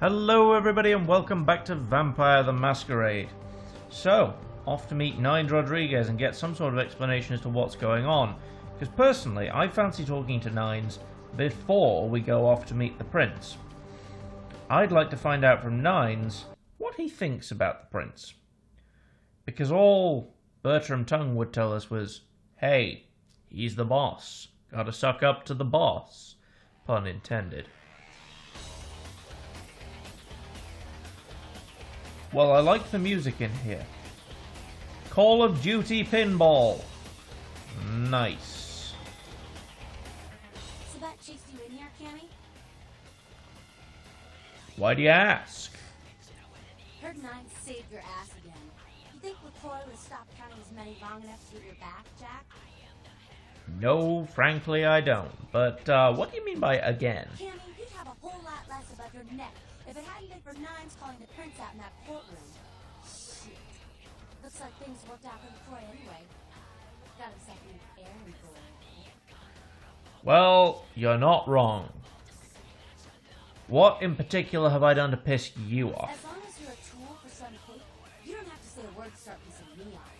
Hello everybody and welcome back to Vampire the Masquerade. So, off to meet Nines Rodriguez and get some sort of explanation as to what's going on. Because personally, I fancy talking to Nines before we go off to meet the Prince. I'd like to find out from Nines what he thinks about the Prince. Because all Bertram Tongue would tell us was, hey, he's the boss. Gotta suck up to the boss. Pun intended. Well, I like the music in here. Call of Duty Pinball. Nice. So that chased you in here, Cammy? Why do you ask? Heard Nines saved your ass again. You think LaCroix would stop counting as many long enough to get your back, Jack? No, frankly I don't. But, what do you mean by again? Cammy, you'd have a whole lot less above your neck if it hadn't been for Nines calling the Prince out in that courtroom. Shit. Looks like things worked out for LaCroix anyway. Got himself a new errand boy. Well, you're not wrong. What in particular have I done to piss you off? As long as you're a tool for some cake, you don't have to say a word to start pissing me off.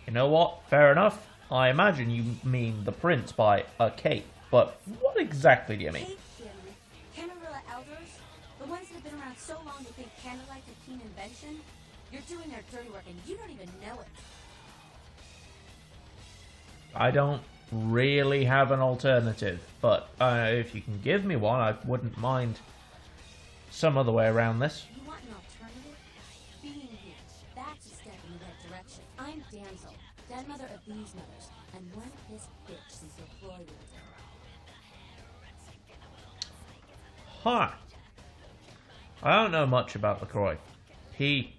You know what? Fair enough. I imagine you mean the Prince by a cape. But what exactly do you mean? Cake, Cammy. Camarilla elders? The ones that have been around so long they think candlelight's a keen invention? You're doing their dirty work and you don't even know it. I don't really have an alternative, but if you can give me one, I wouldn't mind some other way around this. You want an alternative? Being here. That's a step in the right direction. I'm Damsel, grandmother of these mothers, and one pissed bitch since LaCroix lived there. Huh. I don't know much about LaCroix. He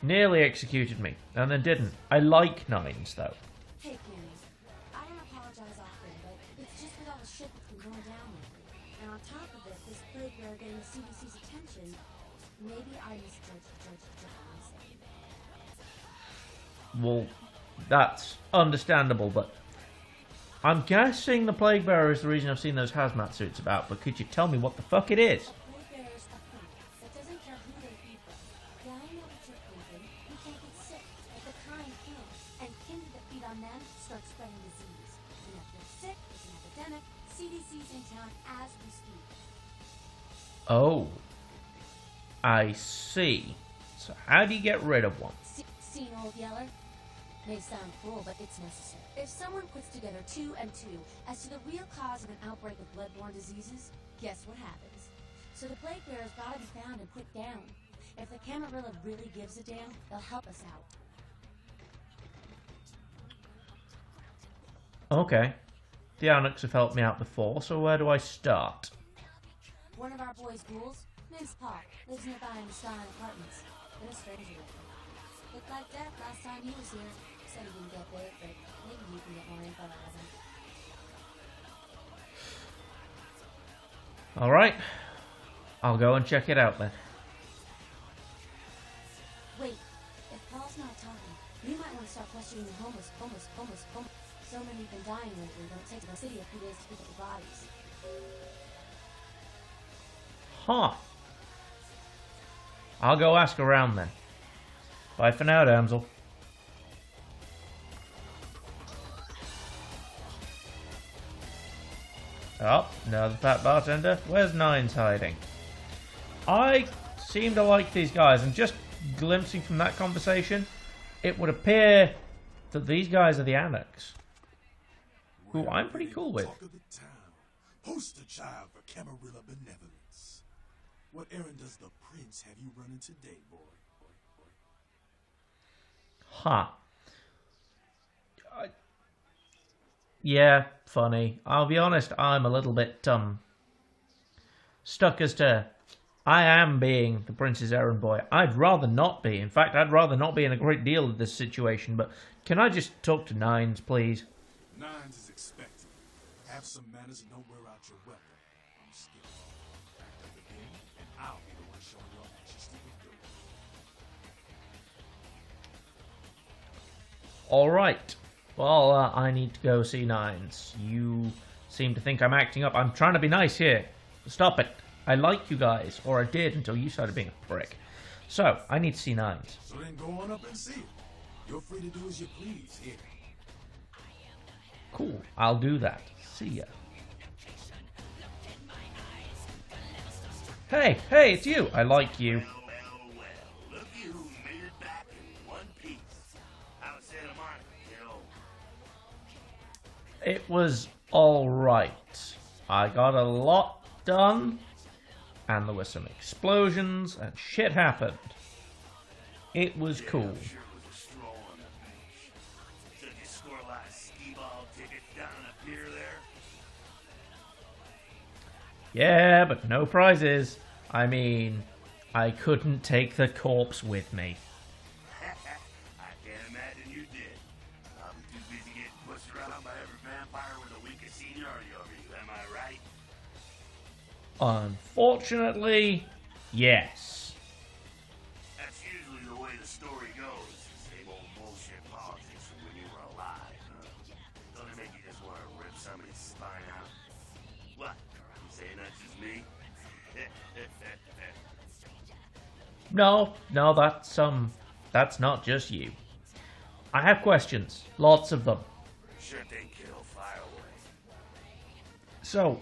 nearly executed me, and then didn't. I like Nines, though. Hey, Cammy. I don't apologize often, but it's just with all the shit that's been going down lately. And on top of it, this plague bearer getting the CDC's attention, maybe I misjudged the honestly. Well, that's understandable, but I'm guessing the Plague Bearer is the reason I've seen those hazmat suits about, but could you tell me what the fuck it is? A plague bearer's a freak that doesn't care who they feed them. Yeah, I know what you're thinking. You can't get sick, but the kind can. And kin that feed on them start spreading disease. And if they're sick, it's an epidemic. CDC's in town as we speak. Oh. I see. So how do you get rid of one? Seen Old Yeller? May sound cruel, but it's necessary. If someone puts together 2 and 2 as to the real cause of an outbreak of bloodborne diseases, guess what happens? So the plague bearer's gotta be found and put down. If the Camarilla really gives a damn, they'll help us out. Okay. The Anux have helped me out before, so where do I start? One of our boys' ghouls, name's Paul, lives nearby in the Stein Apartments. Been a stranger lately. Looked like death last time he was here. Said he didn't get bit, but maybe you can get more info out of him. Alright. I'll go and check it out then. Wait, if Paul's not talking, you might want to start questioning the homeless. So many have been dying lately, but it takes the city a few days to pick up the bodies. Huh. I'll go ask around then. Bye for now, damsel. Oh, another fat bartender. Where's Nines hiding? I seem to like these guys, and just glimpsing from that conversation, it would appear that these guys are the Anux, who I'm pretty cool with. Talk of the town. Poster child for Camarilla benevolence. What errand does the Prince have you running today, boy? Huh. Yeah, funny. I'll be honest, I'm a little bit, stuck as to I am being the Prince's errand boy. I'd rather not be. In fact, I'd rather not be in a great deal of this situation, but can I just talk to Nines, please? Nines is expected. Have some manners and don't wear out your weapon. I'm scared. Act up again, and I'll be the one showing your majesty the door. Alright. Well, I need to go see Nines. You seem to think I'm acting up. I'm trying to be nice here. Stop it. I like you guys, or I did until you started being a prick. So, I need to see Nines. So then go on up and see it. You're free to do as you please here. Cool, I'll do that. See ya. Hey, it's you. I like you. Well. Look at who made it back in one piece. How's Santa Monica, kiddo? It was alright. I got a lot done, and there were some explosions, and shit happened. It was cool. I'm sure it was a stroll on the beach. Did you score a lot of skee-ball tickets down on the pier there? Yeah, but no prizes. I mean, I couldn't take the corpse with me. I can't imagine you did. I'll be too busy getting pushed around by every vampire with a week of seniority over you, am I right? Unfortunately, yes. That's usually the way the story goes. Same old bullshit politics from when you were alive, huh? Don't it make you just want to rip somebody's spine out? What? You saying that's just me? No, that's not just you. I have questions, lots of them. Sure thing, kiddo. Fire away. So,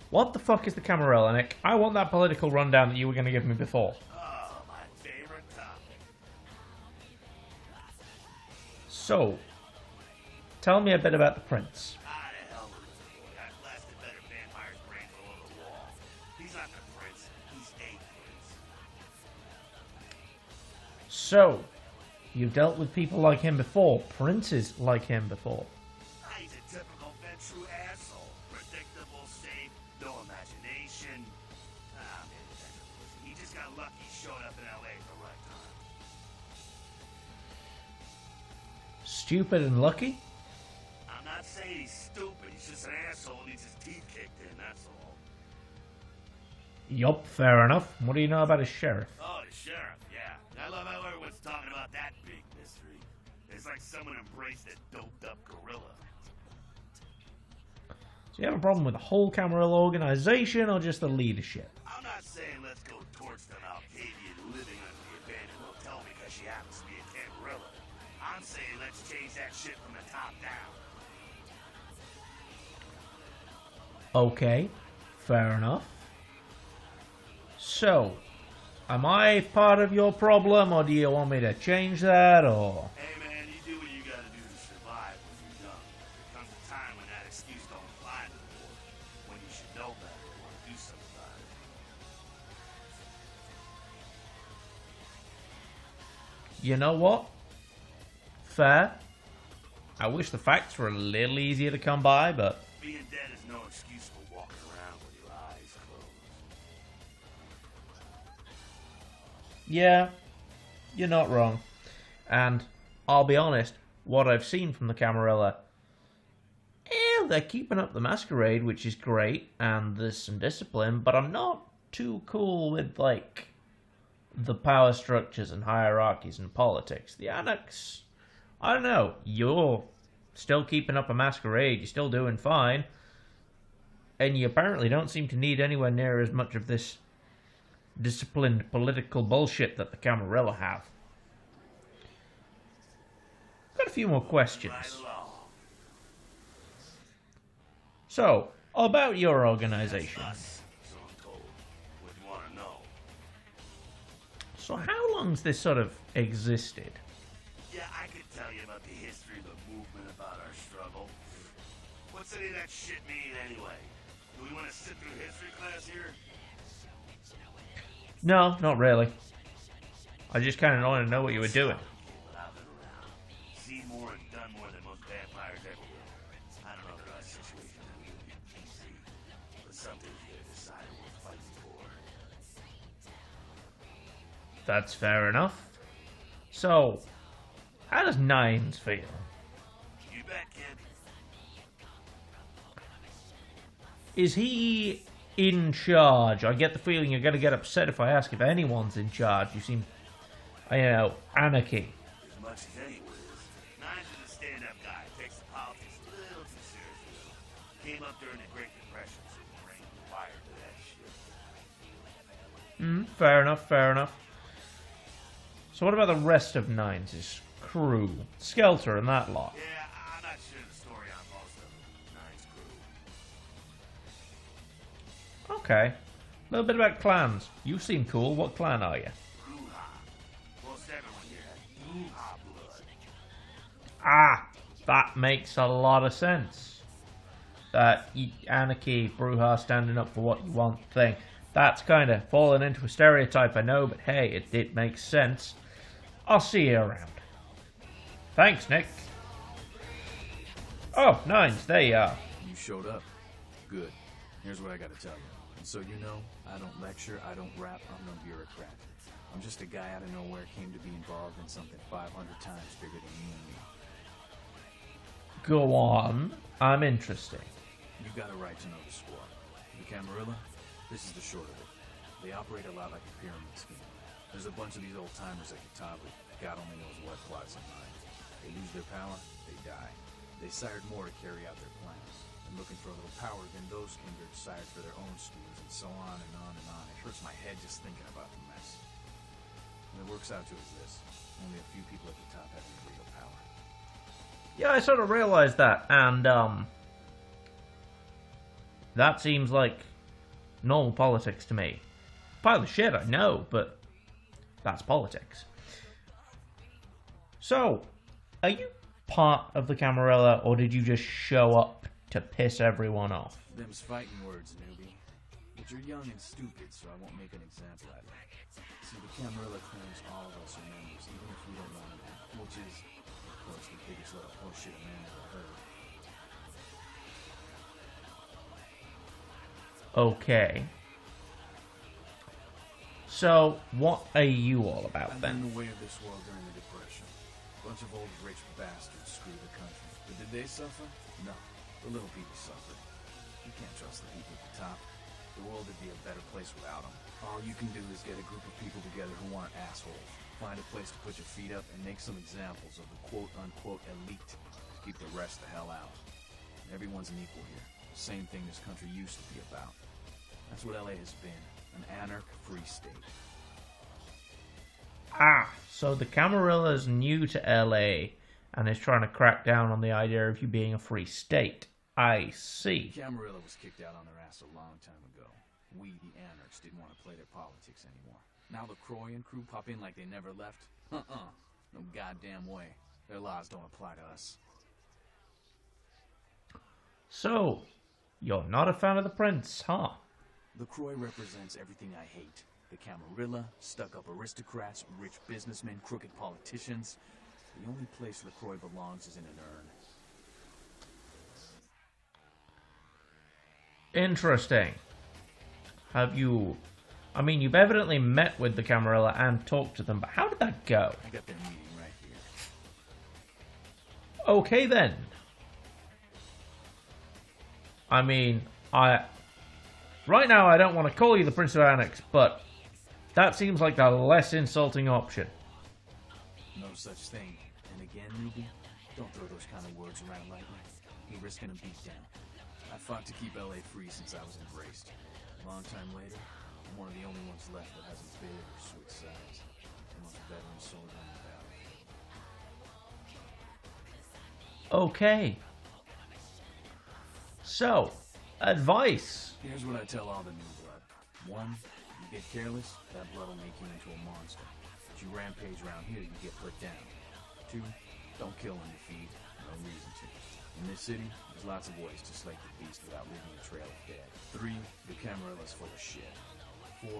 what the fuck is the Camarilla, Nick? I want that political rundown that you were going to give me before. Oh, my favorite topic. So, tell me a bit about the prince. Ah, the hell with this boy. I blasted better vampire's brains all over the wall. He's not the prince. He's a prince. So, you've dealt with people like him before, princes like him before. Ah, he's a typical Ventrue asshole. Predictable, safe, no imagination. Ah, man, he just got lucky showing up in LA at the right time. Stupid and lucky? I'm not saying he's stupid. He's just an asshole and needs his teeth kicked in, that's all. Yup, fair enough. What do you know about his sheriff? Oh, the sheriff, yeah. I love how everyone's talking about that big mystery. It's like someone embraced a doped-up gorilla. Do you have a problem with the whole Camarilla organization or just the leadership? I'm not saying let's go torch some Alcadian living under the abandoned hotel because she happens to be a Camarilla. I'm saying let's change that shit from the top down. Okay, fair enough. So, am I part of your problem, or do you want me to change that, or... Hey man, you do what you gotta do to survive when you're young. There comes a time when that excuse don't apply anymore. When you should know better and want to do something about it. You know what? Fair. I wish the facts were a little easier to come by, but... Being dead is no excuse for walking around with your eyes closed. Yeah, you're not wrong. And I'll be honest, what I've seen from the Camarilla, they're keeping up the Masquerade, which is great, and there's some discipline, but I'm not too cool with, like, the power structures and hierarchies and politics. The Annex, I don't know, you're still keeping up a Masquerade, you're still doing fine, and you apparently don't seem to need anywhere near as much of this disciplined political bullshit that the Camarilla have. Got a few more questions. Right along. So, about your organization. Us, so I'm told. What do you want to know? So how long's this sort of existed? Yeah, I could tell you about the history of the movement, about our struggle. What's any of that shit mean anyway? Do we want to sit through history class here? No, not really. I just kind of want to know what you were doing. But I've been around. Seen more and done more than most vampires ever will. I don't know if there are situations that would be easy, but something you gotta decide worth fighting for. That's fair enough. So, how does Nines feel? You bet, kid. Is he in charge? I get the feeling you're going to get upset if I ask if anyone's in charge. You seem, anarchy. As much as anyone is. Nines is a stand-up guy. Takes the politics a little too seriously. Came up during the Great Depression, so his brain was wired to that shit. Fair enough, fair enough. So what about the rest of Nines' crew? Skelter and that lot. Yeah, I'm not sure the story on most of Nine's crew. Okay. A little bit about clans. You seem cool. What clan are you? Bruja. Most everyone here has Bruja blood. Ah, that makes a lot of sense. That anarchy, Bruja, standing up for what you want thing. That's kind of fallen into a stereotype, I know, but hey, it makes sense. I'll see you around. Thanks, Nick. Oh, Nines, there you are. You showed up. Good. Here's what I gotta tell you. And so you know, I don't lecture, I don't rap, I'm no bureaucrat. I'm just a guy out of nowhere came to be involved in something 500 times bigger than you and me. Go on. I'm interested. You got a right to know the squad. The Camarilla, this is the short of it. They operate a lot like a pyramid scheme. There's a bunch of these old-timers at the top with God only knows what plots in mind. They lose their power, they die. They sired more to carry out their plans. And looking for a little power, then those kindred sired for their own schemes, and so on and on and on. It hurts my head just thinking about the mess. And it works out to is this. Only a few people at the top have any real power. Yeah, I sort of realized that, and that seems like normal politics to me. Pile of shit, I know, but that's politics. So, are you part of the Camarilla, or did you just show up to piss everyone off? Them's fighting words, newbie. But you're young and stupid, so I won't make an example out of you. See, the Camarilla claims all of us are members, even if we don't want to, which is, of course, the biggest load of horseshit a man ever heard. Okay. So, what are you all about I've been then? in the way of this world during the Depression. A bunch of old rich bastards screwed the country. But did they suffer? No. The little people suffered. You can't trust the people at the top. The world would be a better place without them. All you can do is get a group of people together who aren't assholes. Find a place to put your feet up and make some examples of the quote-unquote elite to keep the rest the hell out. Everyone's an equal here. The same thing this country used to be about. That's what LA has been. An anarch-free state. Ah, so the Camarilla's new to LA and is trying to crack down on the idea of you being a free state. I see. Camarilla was kicked out on their ass a long time ago. We, the anarchs, didn't want to play their politics anymore. Now the Croy and crew pop in like they never left? No goddamn way. Their laws don't apply to us. So, you're not a fan of the prince, huh? The Croy represents everything I hate. The Camarilla, stuck-up aristocrats, rich businessmen, crooked politicians. The only place LaCroix belongs is in an urn. Interesting. Have you... I mean, you've evidently met with the Camarilla and talked to them, but how did that go? I got their meeting right here. Okay, then. I mean, right now, I don't want to call you the Prince of Annex, but that seems like the less insulting option. No such thing. And again, newbie, don't throw those kind of words around lightly. You're risking a beatdown. I fought to keep LA free since I was embraced. A long time later, I'm one of the only ones left that hasn't bid or switched sides. The most veteran soldier in the battle. Okay. So, advice. Here's what I tell all the new blood. 1, you get careless, that blood will make you into a monster. If you rampage around here, you get put down. 2, don't kill on your feet. No reason to. In this city, there's lots of ways to slay the beast without leaving a trail of dead. 3, the Camarilla's full of shit. 4,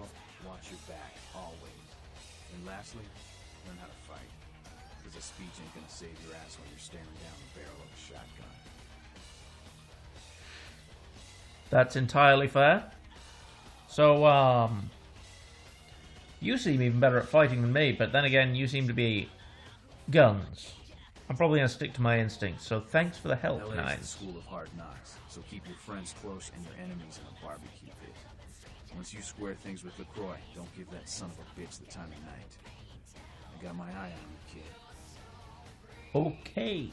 watch your back, always. And lastly, learn how to fight. Because a speech ain't gonna save your ass while you're staring down the barrel of a shotgun. That's entirely fair. So, you seem even better at fighting than me, but then again, you seem to be guns. I'm probably going to stick to my instincts, so thanks for the help, LA is the Nines. school of hard knocks, so keep your friends close and your enemies in a barbecue pit. Once you square things with LaCroix, don't give that son of a bitch the time of night. I got my eye on you, kid. Okay.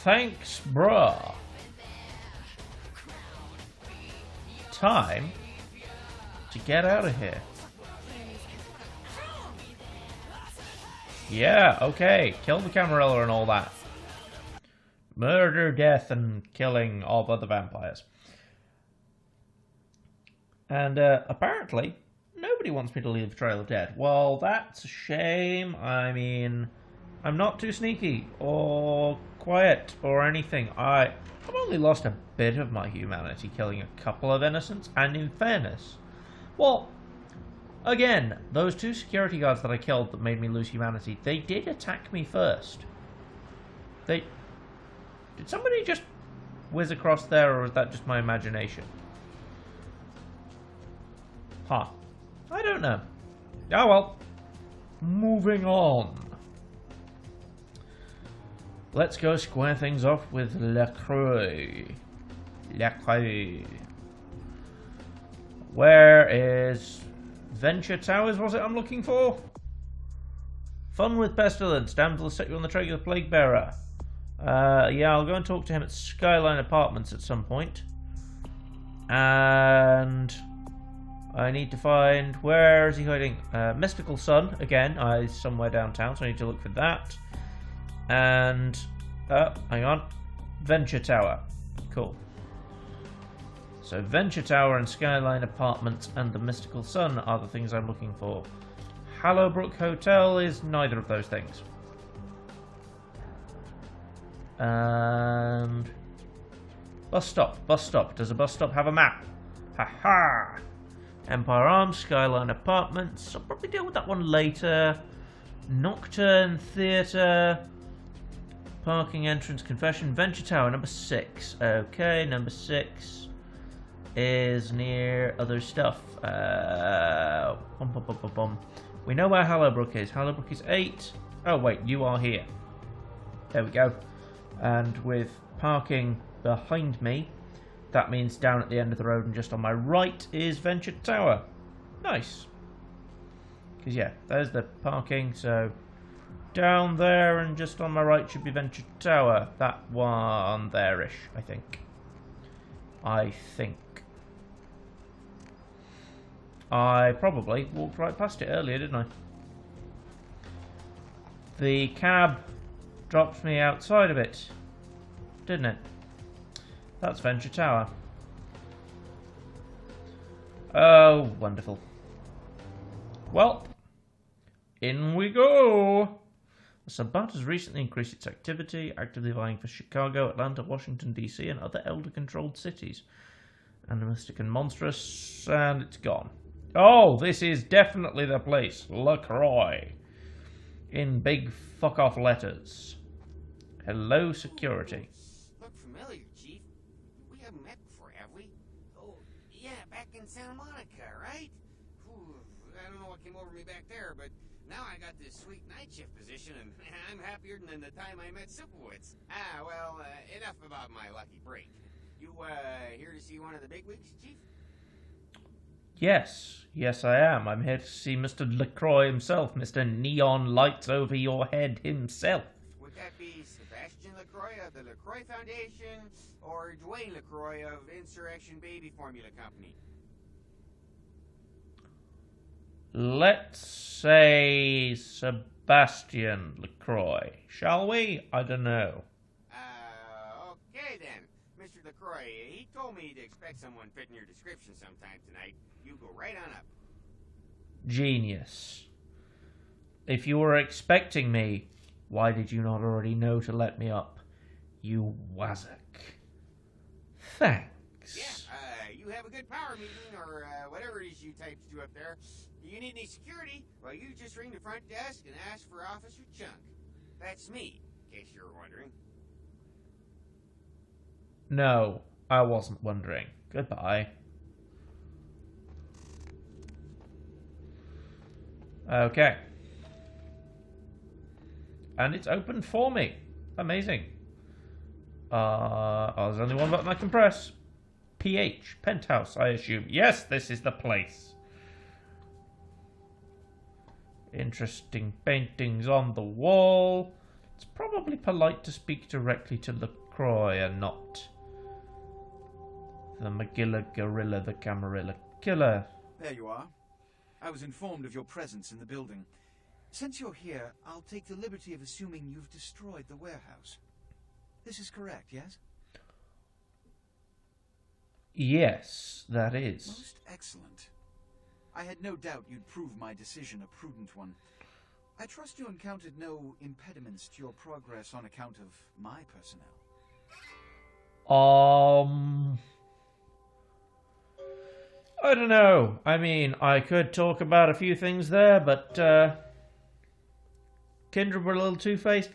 Thanks, bruh. Time to get out of here. Yeah, okay. Kill the Camarilla and all that. Murder, death, and killing of other vampires. And apparently, nobody wants me to leave Trail of Dead. Well, that's a shame. I mean, I'm not too sneaky or quiet or anything. I've only lost a bit of my humanity killing a couple of innocents, and in fairness, well, again, those two security guards that I killed that made me lose humanity, they did attack me first. Did somebody just whiz across there, or is that just my imagination? Huh. I don't know. Oh well. Moving on. Let's go square things off with LaCroix. LaCroix. Where is Venture Towers, was it I'm looking for? Fun with Pestilence. Damsel will set you on the track of the Plague Bearer. Yeah, I'll go and talk to him at Skyline Apartments at some point. And I need to find... Where is he hiding? Mystical Sun, again. He's somewhere downtown, so I need to look for that. And... hang on. Venture Tower. Cool. So Venture Tower and Skyline Apartments and the Mystical Sun are the things I'm looking for. Hallowbrook Hotel is neither of those things. And... Bus stop. Bus stop. Does a bus stop have a map? Ha-ha! Empire Arms, Skyline Apartments. I'll probably deal with that one later. Nocturne Theatre. Parking entrance confession. Venture Tower, number 6. Okay, number 6 is near other stuff. We know where Hallowbrook is. Hallowbrook is 8. Oh wait, you are here. There we go. And with parking behind me, that means down at the end of the road and just on my right is Venture Tower. Nice. Because yeah, there's the parking, so down there and just on my right should be Venture Tower. That one there-ish, I think. I probably walked right past it earlier, didn't I? The cab dropped me outside of it, didn't it? That's Venture Tower. Oh, wonderful. Well, in we go. The Sabbat has recently increased its activity, actively vying for Chicago, Atlanta, Washington, D.C., and other elder-controlled cities. Animalistic and monstrous, and it's gone. Oh, this is definitely the place. LaCroix. In big fuck-off letters. Hello, security. Look familiar, Chief. We haven't met before, have we? Oh, yeah, back in Santa Monica, right? Whew, I don't know what came over me back there, but now I got this sweet night shift position, and I'm happier than the time I met Sipowicz. Well, enough about my lucky break. You, here to see one of the bigwigs, Chief? Yes, I am. I'm here to see Mr. LaCroix himself, Mr. Neon Lights Over Your Head himself. Would that be Sebastian LaCroix of the LaCroix Foundation, or Dwayne LaCroix of Insurrection Baby Formula Company? Let's say Sebastian LaCroix, shall we? I don't know. Okay then. Mr. LaCroix, he told me to expect someone fitting your description sometime tonight. You go right on up. Genius. If you were expecting me, why did you not already know to let me up? You wazzock. Thanks. Yeah, you have a good power meeting, or whatever it is you types do up there. You need any security? Well, you just ring the front desk and ask for Officer Chunk. That's me, in case you were wondering. No, I wasn't wondering. Goodbye. Okay. And it's open for me. Amazing. There's only one button I can press. PH. Penthouse, I assume. Yes, this is the place. Interesting paintings on the wall. It's probably polite to speak directly to LaCroix and not the Magilla Gorilla, the Camarilla Killer. There you are. I was informed of your presence in the building. Since you're here, I'll take the liberty of assuming you've destroyed the warehouse. This is correct, yes? Yes, that is. Most excellent. I had no doubt you'd prove my decision a prudent one. I trust you encountered no impediments to your progress on account of my personnel. I don't know. I mean, I could talk about a few things there, but Kindred were a little two-faced.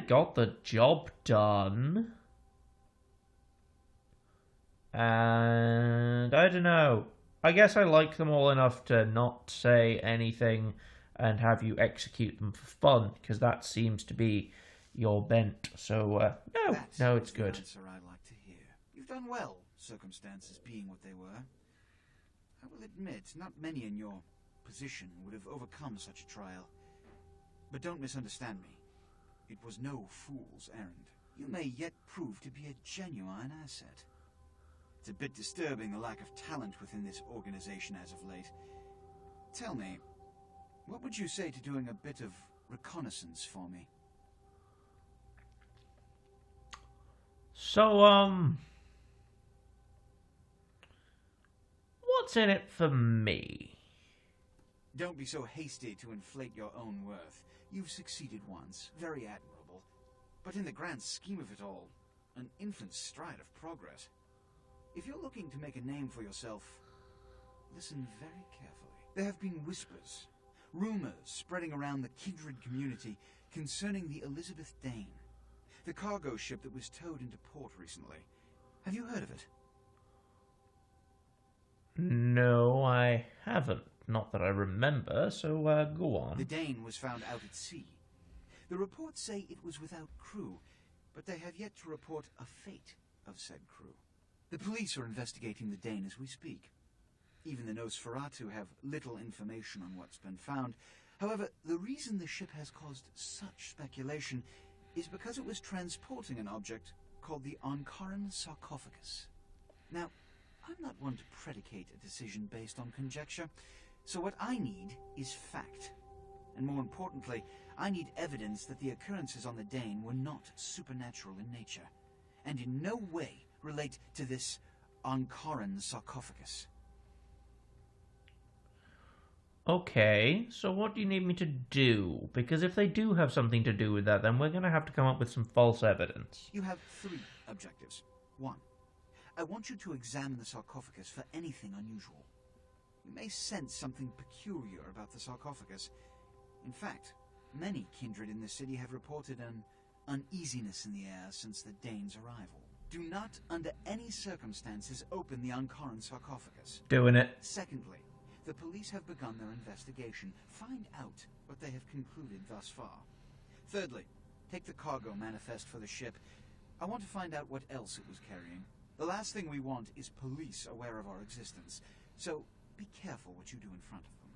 Got the job done. And I don't know. I guess I like them all enough to not say anything and have you execute them for fun, because that seems to be your bent. So, no, it's good. That's the answer I'd like to hear. You've done well, circumstances being what they were. I will admit, not many in your position would have overcome such a trial. But don't misunderstand me. It was no fool's errand. You may yet prove to be a genuine asset. It's a bit disturbing, the lack of talent within this organization as of late. Tell me, what would you say to doing a bit of reconnaissance for me? So, what's in it for me? Don't be so hasty to inflate your own worth. You've succeeded once, very admirable. But in the grand scheme of it all, an infant stride of progress. If you're looking to make a name for yourself, listen very carefully. There have been whispers, rumors spreading around the Kindred community concerning the Elizabeth Dane, the cargo ship that was towed into port recently. Have you heard of it? No, I haven't. Not that I remember, so go on. The Dane was found out at sea. The reports say it was without crew, but they have yet to report a fate of said crew. The police are investigating the Dane as we speak. Even the Nosferatu have little information on what's been found. However, the reason the ship has caused such speculation is because it was transporting an object called the Ankaran sarcophagus. Now, I'm not one to predicate a decision based on conjecture, so what I need is fact. And more importantly, I need evidence that the occurrences on the Dane were not supernatural in nature, and in no way relate to this Ankaran sarcophagus. Okay, so what do you need me to do? Because if they do have something to do with that, then we're going to have to come up with some false evidence. You have 3 objectives. 1. I want you to examine the sarcophagus for anything unusual. You may sense something peculiar about the sarcophagus. In fact, many kindred in the city have reported an uneasiness in the air since the Dane's arrival. Do not, under any circumstances, open the Ankaran sarcophagus. Doing it. Secondly, the police have begun their investigation. Find out what they have concluded thus far. Thirdly, take the cargo manifest for the ship. I want to find out what else it was carrying. The last thing we want is police aware of our existence, so be careful what you do in front of them.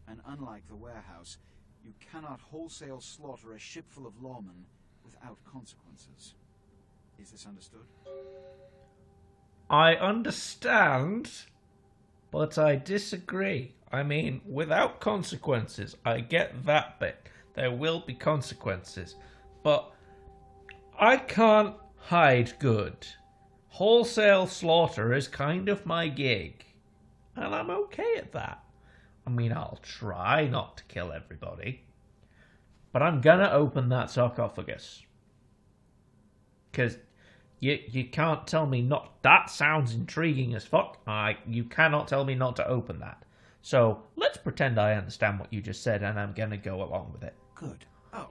And unlike the warehouse, you cannot wholesale slaughter a ship full of lawmen without consequences. Is this understood? I understand, but I disagree. I mean, without consequences, I get that bit. There will be consequences. But I can't hide good. Wholesale slaughter is kind of my gig. And I'm okay at that. I mean, I'll try not to kill everybody. But I'm gonna open that sarcophagus. Because you can't tell me not... That sounds intriguing as fuck. You cannot tell me not to open that. So, let's pretend I understand what you just said and I'm gonna go along with it. Good. Oh,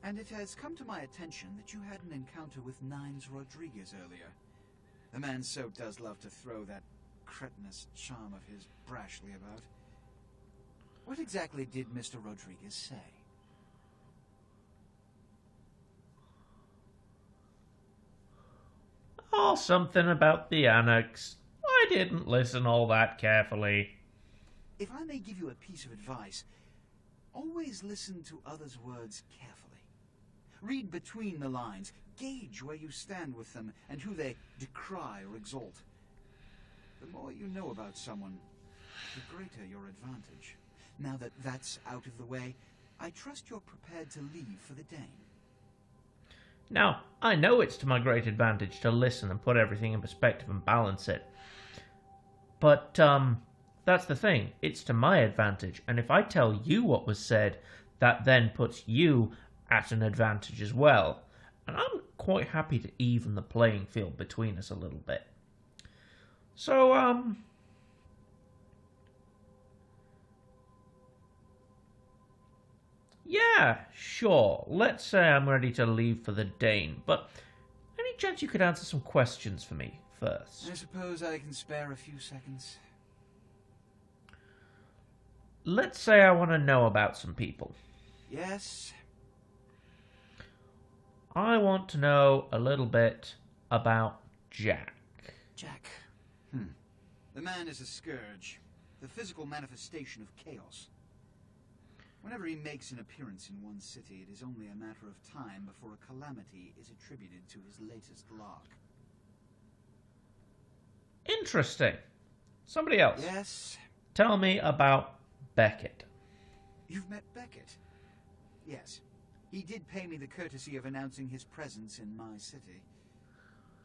and it has come to my attention that you had an encounter with Nines Rodriguez earlier. The man so does love to throw that cretinous charm of his brashly about. What exactly did Mr. Rodriguez say? Oh, something about the annex. I didn't listen all that carefully. If I may give you a piece of advice, always listen to others' words carefully. Read between the lines, gauge where you stand with them and who they decry or exalt. The more you know about someone, the greater your advantage. Now that that's out of the way, I trust you're prepared to leave for the Dane. Now, I know it's to my great advantage to listen and put everything in perspective and balance it. But, that's the thing. It's to my advantage. And if I tell you what was said, that then puts you at an advantage as well. And I'm quite happy to even the playing field between us a little bit. So, yeah, sure. Let's say I'm ready to leave for the Dane, but any chance you could answer some questions for me first? I suppose I can spare a few seconds. Let's say I want to know about some people. Yes? I want to know a little bit about Jack. Jack. The man is a scourge, the physical manifestation of chaos. Whenever he makes an appearance in one city, it is only a matter of time before a calamity is attributed to his latest lark. Interesting. Somebody else. Yes? Tell me about Beckett. You've met Beckett? Yes. He did pay me the courtesy of announcing his presence in my city.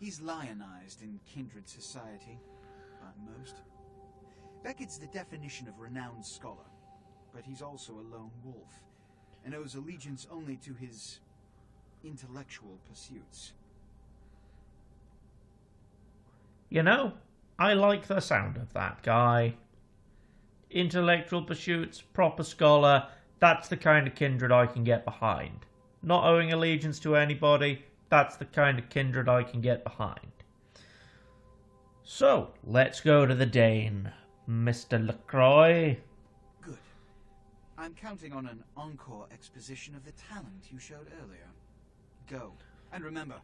He's lionized in kindred society, by most. Beckett's the definition of renowned scholar, but he's also a lone wolf, and owes allegiance only to his intellectual pursuits. You know, I like the sound of that guy. Intellectual pursuits, proper scholar, that's the kind of kindred I can get behind. Not owing allegiance to anybody, that's the kind of kindred I can get behind. So, let's go to the Dane, Mr. LaCroix. Good. I'm counting on an encore exposition of the talent you showed earlier. Go. And remember,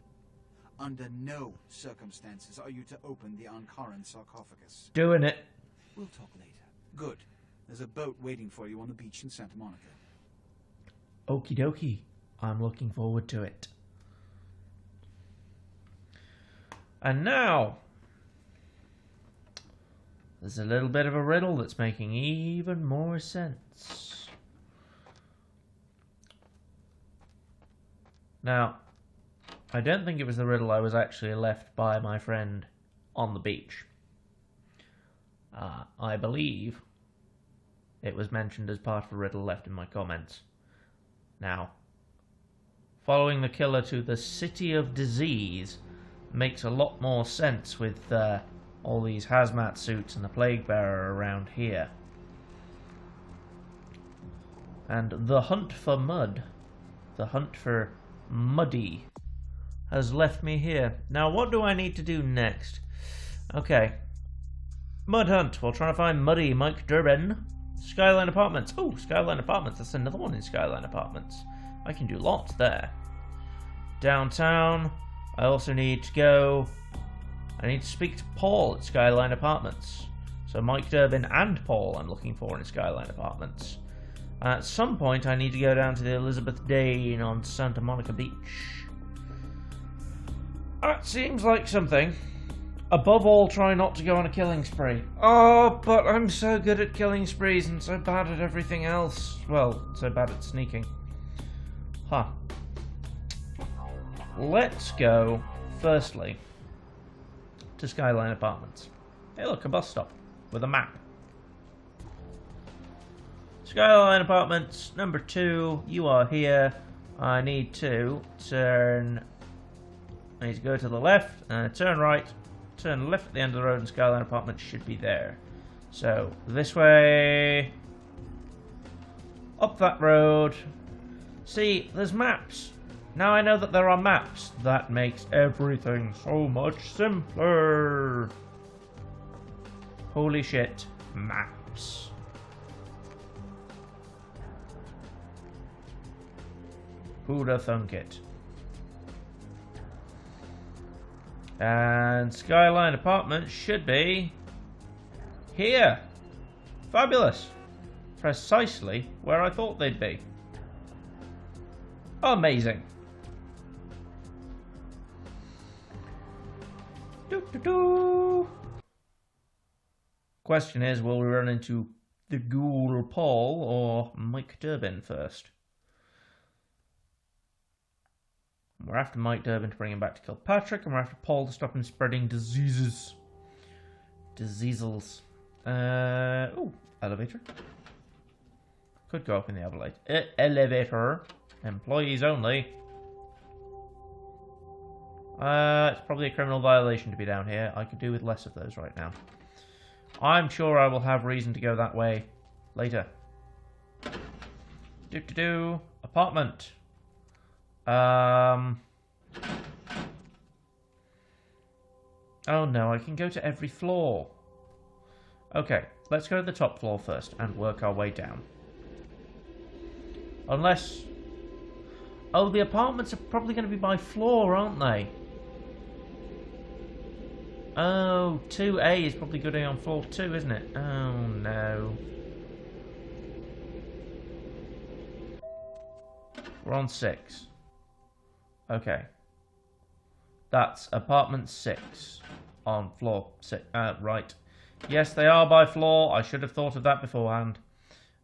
under no circumstances are you to open the Ankaran sarcophagus. Doing it. We'll talk later. Good. There's a boat waiting for you on the beach in Santa Monica. Okie dokie. I'm looking forward to it. And now, there's a little bit of a riddle that's making even more sense. Now, I don't think it was the riddle I was actually left by my friend on the beach. I believe it was mentioned as part of the riddle left in my comments. Now, following the killer to the City of Disease makes a lot more sense with all these hazmat suits and the plague bearer around here. And the hunt for mud, the hunt for Muddy, has left me here. Now, what do I need to do next? Okay. Mud hunt. We're trying to find Muddy Mike Durbin. Skyline Apartments. Oh, Skyline Apartments. That's another one in Skyline Apartments. I can do lots there. Downtown. I also need to go... I need to speak to Paul at Skyline Apartments. So Mike Durbin and Paul I'm looking for in Skyline Apartments. At some point I need to go down to the Elizabeth Dane on Santa Monica Beach. That seems like something. Above all, try not to go on a killing spree. Oh, but I'm so good at killing sprees and so bad at everything else. Well, so bad at sneaking. Huh. Let's go, firstly, to Skyline Apartments. Hey look, a bus stop with a map. Skyline Apartments, number 2, you are here. I need to turn... I need to go to the left, turn right, turn left at the end of the road, and Skyline Apartments should be there. So, this way... Up that road. See, there's maps. Now I know that there are maps. That makes everything so much simpler. Holy shit. Maps. Who'da thunk it? And Skyline Apartments should be here. Fabulous. Precisely where I thought they'd be. Amazing. Question is, will we run into the ghoul Paul or Mike Durbin first? We're after Mike Durbin to bring him back to kill Patrick, and we're after Paul to stop him spreading diseases. Diseasels. Oh, elevator. Could go up in the elevator. Employees only. It's probably a criminal violation to be down here. I could do with less of those right now. I'm sure I will have reason to go that way later. Apartment. Oh no, I can go to every floor. Okay, let's go to the top floor first and work our way down. Unless... Oh, the apartments are probably going to be by floor, aren't they? Oh, 2A is probably going on floor 2, isn't it? Oh no. We're on 6. Okay. That's apartment 6 on floor 6. Right. Yes, they are by floor. I should have thought of that beforehand.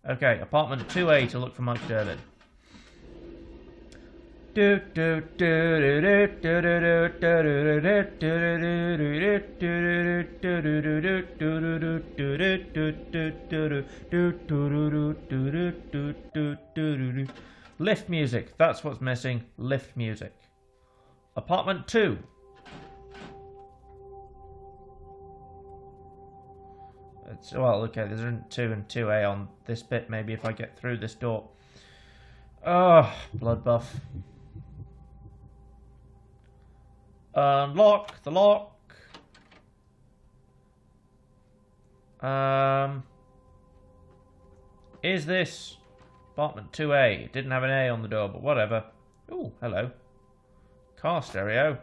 Okay, apartment 2A to look for Mike Durbin. Lift music. That's what's missing. Lift music. Apartment 2. Well, okay, there's 2 and 2A on this bit. Maybe if I get through this door. Oh, blood buff. Unlock the lock. Is this apartment 2A? It didn't have an A on the door, but whatever. Oh, hello. Car stereo.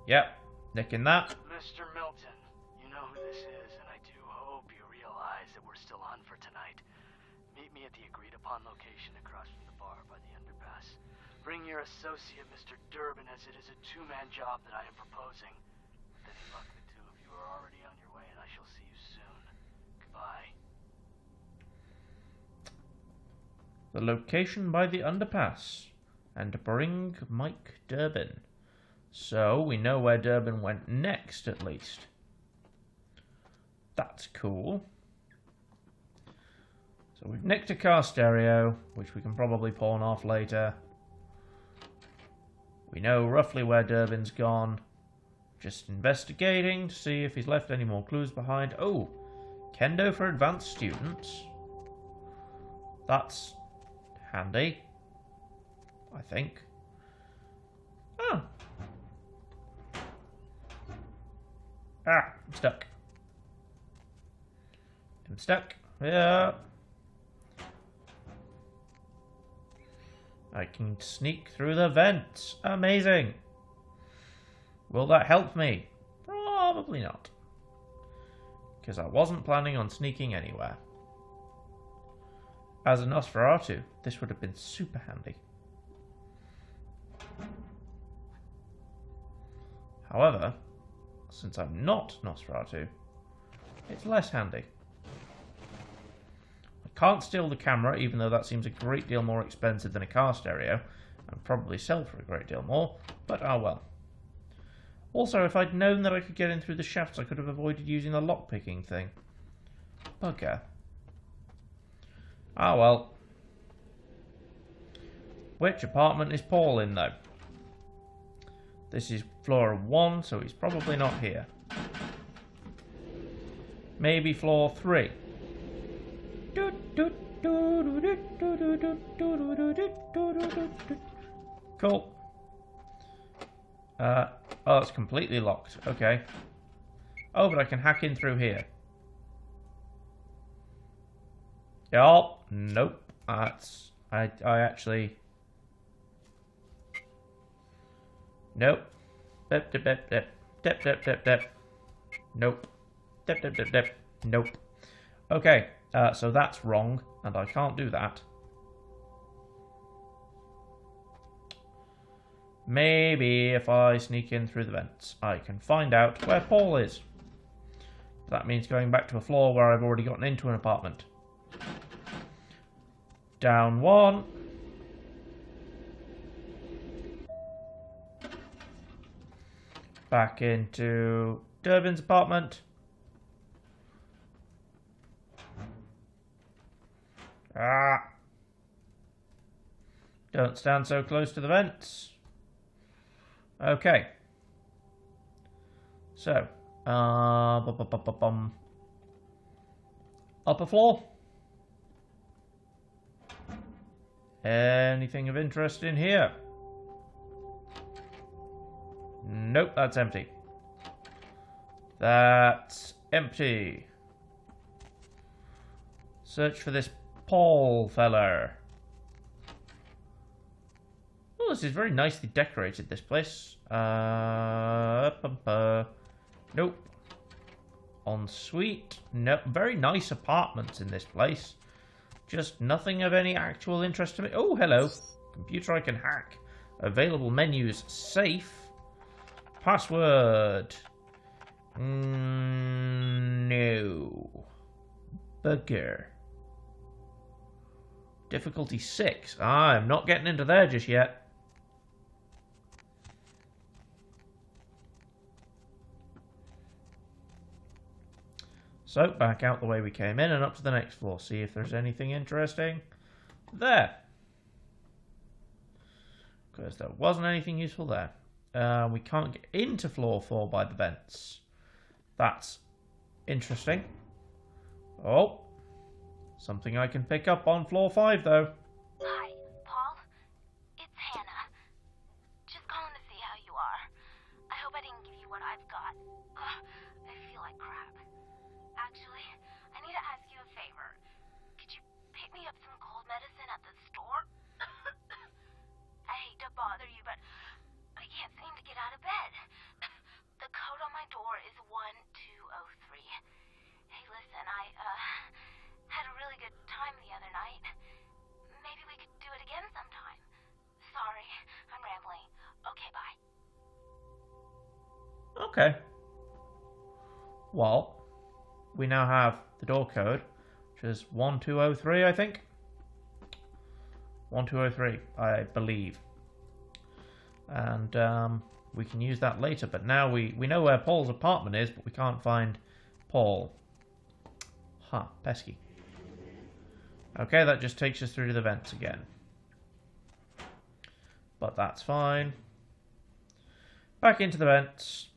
Yep, nicking that. Mr. Milton, you know who this is, and I do hope you realize that we're still on for tonight. Meet me at the agreed-upon location across from the bar by the underpass. Bring your associate, Mr. Durbin, as it is a two-man job that I am proposing. With any luck, the two of you are already on your way, and I shall see you soon. Goodbye. The location by the underpass. And bring Mike Durbin. So, we know where Durbin went next, at least. That's cool. So we've nicked a car stereo, which we can probably pawn off later. We know roughly where Durbin's gone. Just investigating to see if he's left any more clues behind. Oh, kendo for advanced students. That's handy, I think. Oh. Ah, I'm stuck. I'm stuck. Yeah. I can sneak through the vents. Amazing. Will that help me? Probably not. Because I wasn't planning on sneaking anywhere. As a Nosferatu, this would have been super handy. However, since I'm not Nosferatu, it's less handy. I can't steal the camera, even though that seems a great deal more expensive than a car stereo, and probably sell for a great deal more, but ah well. Also, if I'd known that I could get in through the shafts, I could have avoided using the lockpicking thing. Bugger. Ah well. Which apartment is Paul in, though? This is floor 1, so he's probably not here. Maybe floor 3. Cool. Oh, it's completely locked. Okay. Oh, but I can hack in through here. Oh, nope. That's... I actually... Nope. Dip, dip, dip, dip. Dip, dip, dip, dip. Nope. Dip, dip, dip, dip. Nope. Okay, so that's wrong, and I can't do that. Maybe if I sneak in through the vents, I can find out where Paul is. That means going back to a floor where I've already gotten into an apartment. Down one. Back into Durbin's apartment. Ah. Don't stand so close to the vents. Okay. So, upper floor. Anything of interest in here? Nope, that's empty. That's empty. Search for this Paul feller. Oh, this is very nicely decorated, this place. Nope. Ensuite. Nope. Very nice apartments in this place. Just nothing of any actual interest to me. Oh, hello. Computer I can hack. Available menus. Safe. Password. No. Bugger. Difficulty 6. I'm not getting into there just yet. So, back out the way we came in and up to the next floor. See if there's anything interesting there. Because there wasn't anything useful there. We can't get into floor 4 by the vents. That's interesting. Oh. Something I can pick up on floor 5, though. Hi, Paul. It's Hannah. Just calling to see how you are. I hope I didn't give you what I've got. Ugh, I feel like crap. Actually, I need to ask you a favor. Could you pick me up some cold medicine at the store? I hate to bother you, but I can't seem to get out of bed. The code on my door is 1203. Hey, listen, I had a really good time the other night. Maybe we could do it again sometime. Sorry, I'm rambling. Okay, bye. Okay. Well, we now have the door code, which is 1203, I think. 1203, I believe. And we can use that later, but now we know where Paul's apartment is, but we can't find Paul. Huh, pesky. Okay, that just takes us through to the vents again. But that's fine. Back into the vents.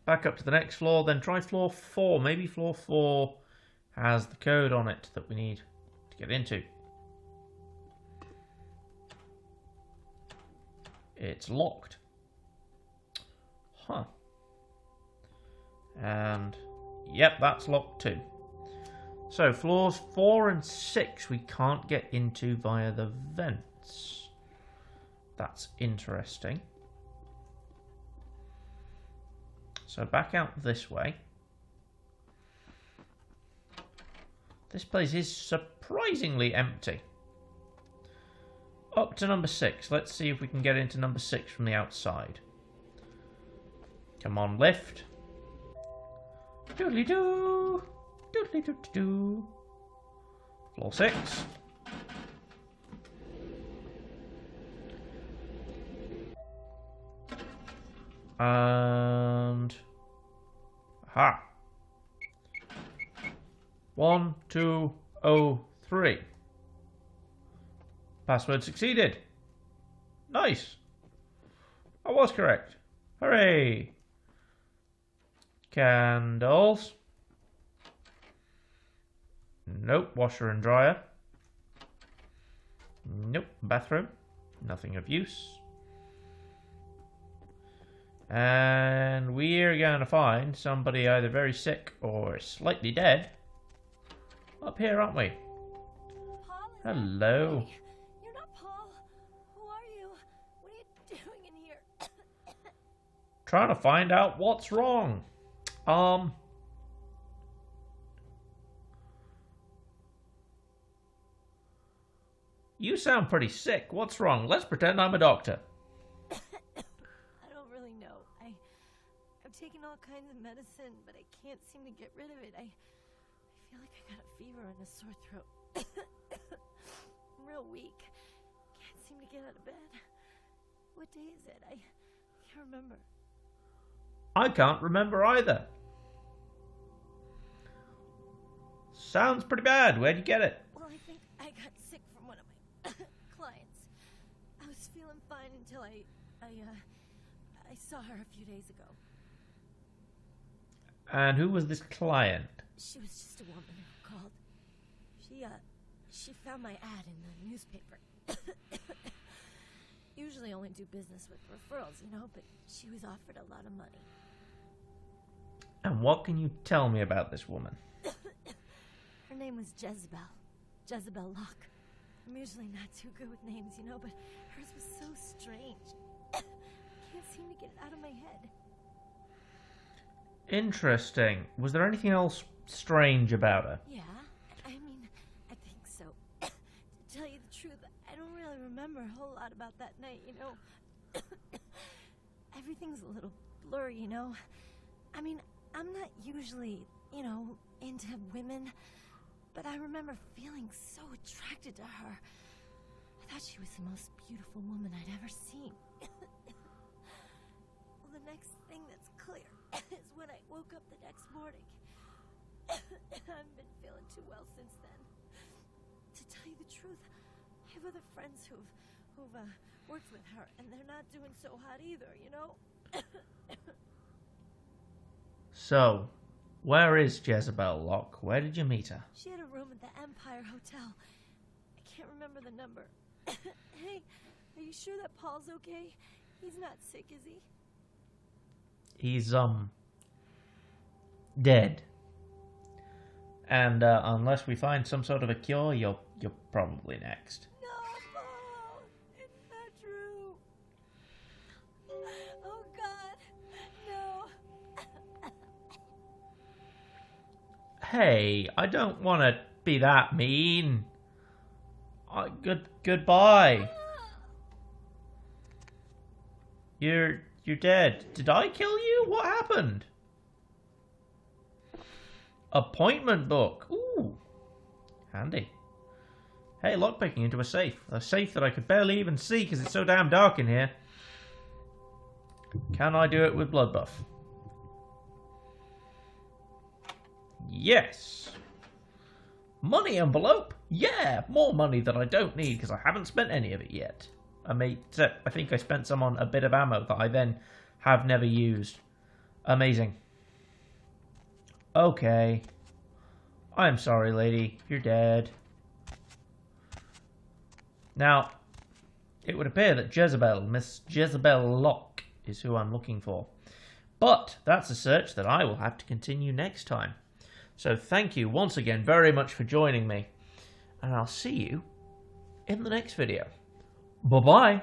Back up to the next floor, then try floor 4. Maybe floor 4 has the code on it that we need to get into. It's locked. Huh. And, yep, that's locked too. So, floors 4 and 6 we can't get into via the vents. That's interesting. So, back out this way. This place is surprisingly empty. Up to number 6. Let's see if we can get into number 6 from the outside. Come on, lift. Doodly-doo. Doodly-doo-doo-doo. Floor 6. And... aha. 1203. Password succeeded. Nice. I was correct. Hooray. Candles. Nope. Washer and dryer. Nope. Bathroom. Nothing of use. And we're going to find somebody either very sick or slightly dead up here, aren't we? Paul, Hello. you're not Paul. Who are you? What are you doing in here? Trying to find out what's wrong. You sound pretty sick. What's wrong? Let's pretend I'm a doctor. I don't really know. I've taken all kinds of medicine, but I can't seem to get rid of it. I feel like I got a fever and a sore throat. I'm real weak. Can't seem to get out of bed. What day is it? I can't remember. I can't remember either. Sounds pretty bad. Where'd you get it? Well, I think I got sick from one of my clients. I was feeling fine until I saw her a few days ago. And who was this client? She was just a woman who called. She found my ad in the newspaper. Usually only do business with referrals, you know, but she was offered a lot of money. And what can you tell me about this woman? Her name was Jezebel. Jezebel Locke. I'm usually not too good with names, you know, but hers was so strange. Can't seem to get it out of my head. Interesting. Was there anything else strange about her? Yeah, I mean, I think so. To tell you the truth, I don't really remember a whole lot about that night, you know. Everything's a little blurry, you know. I mean, I'm not usually, you know, into women, but I remember feeling so attracted to her. I thought she was the most beautiful woman I'd ever seen. Well, the next thing that's clear is when I woke up the next morning. I haven't been feeling too well since then. To tell you the truth, I have other friends who've worked with her, and they're not doing so hot either, you know? So, where is Jezebel Locke? Where did you meet her? She had a room at the Empire Hotel. I can't remember the number. Hey, are you sure that Paul's okay? He's not sick, is he? He's, dead. And, unless we find some sort of a cure, you're probably next. No, Paul! It's not true! Oh, God! No! Hey, I don't want to be that mean. Goodbye. You're dead. Did I kill you? What happened? Appointment book. Ooh. Handy. Hey, lockpicking into a safe. A safe that I could barely even see because it's so damn dark in here. Can I do it with blood buff? Yes. Money envelope? Yeah, more money that I don't need because I haven't spent any of it yet. I think I spent some on a bit of ammo that I then have never used. Amazing. Okay. I'm sorry, lady. You're dead. Now, it would appear that Miss Jezebel Locke, is who I'm looking for. But that's a search that I will have to continue next time. So thank you once again very much for joining me. And I'll see you in the next video. Bye-bye.